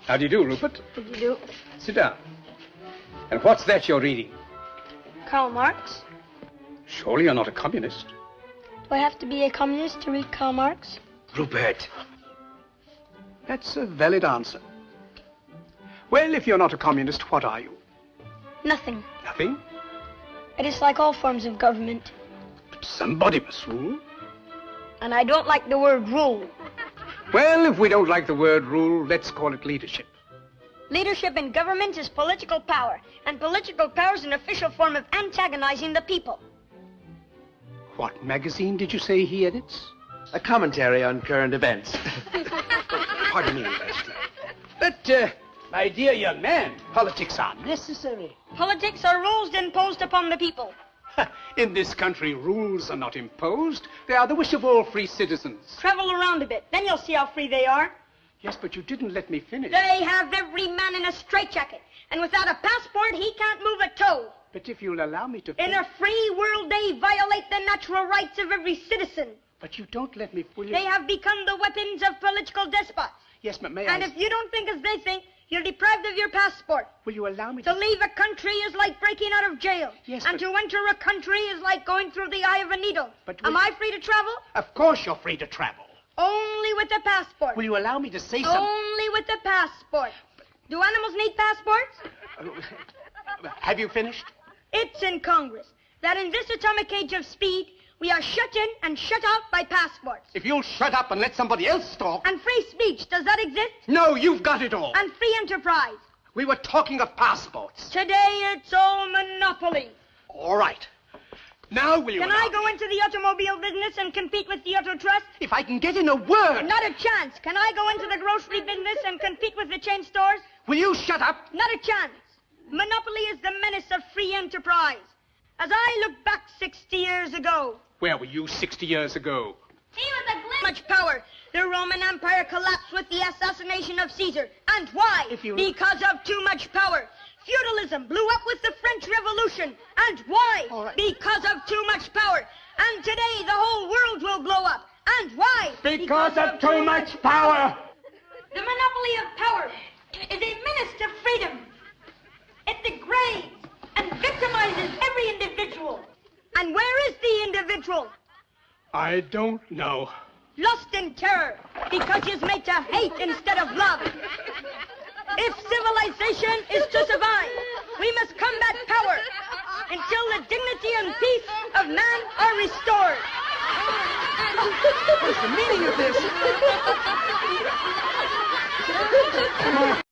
How do you do, Rupert? How do you do? Sit down. And what's that you're reading? Karl Marx. Surely you're not a communist. Do I have to be a communist to read Karl Marx? Rupert. That's a valid answer. Well, if you're not a communist, what are you? Nothing. Nothing? I dislike all forms of government. But somebody must rule. And I don't like the word rule. Well, if we don't like the word rule, let's call it leadership. Leadership in government is political power, and political power is an official form of antagonizing the people. What magazine did you say he edits? A commentary on current events. Pardon me, Leslie. But, my dear young man, politics are necessary. Politics are rules imposed upon the people. In this country, rules are not imposed. They are the wish of all free citizens. Travel around a bit, then you'll see how free they are. Yes, but you didn't let me finish. They have every man in a straitjacket, and without a passport, he can't move a toe. But if you'll allow me to In a free world, they violate the natural rights of every citizen. But you don't let me fully... They have become the weapons of political despots. Yes, but may And if you don't think as they think, you're deprived of your passport. Will you allow me To leave a country is like breaking out of jail. Yes, and but... to enter a country is like going through the eye of a needle. But Am I free to travel? Of course you're free to travel. Only with a passport. Will you allow me to say something? Only with a passport. Do animals need passports? Have you finished? It's in Congress that in this atomic age of speed, we are shut in and shut out by passports. If you'll shut up and let somebody else talk... And free speech, does that exist? No, you've got it all. And free enterprise. We were talking of passports. Today it's all monopoly. All right. Now will you... Can I go into the automobile business and compete with the Auto Trust? If I can get in a word... Not a chance. Can I go into the grocery business and compete with the chain stores? Will you shut up? Not a chance. Monopoly is the menace of free enterprise. As I look back 60 years ago... Where were you 60 years ago? He was a glimpse. Much power. The Roman Empire collapsed with the assassination of Caesar. And why? Because of too much power. Feudalism blew up with the French Revolution. And why? All right. Because of too much power. And today the whole world will blow up. And why? Because of too much power. The monopoly of power is a menace to freedom. It degrades and victimizes every individual. And where is the individual? I don't know. Lost in terror because he's made to hate instead of love. If civilization is to survive, we must combat power until the dignity and peace of man are restored. What's the meaning of this?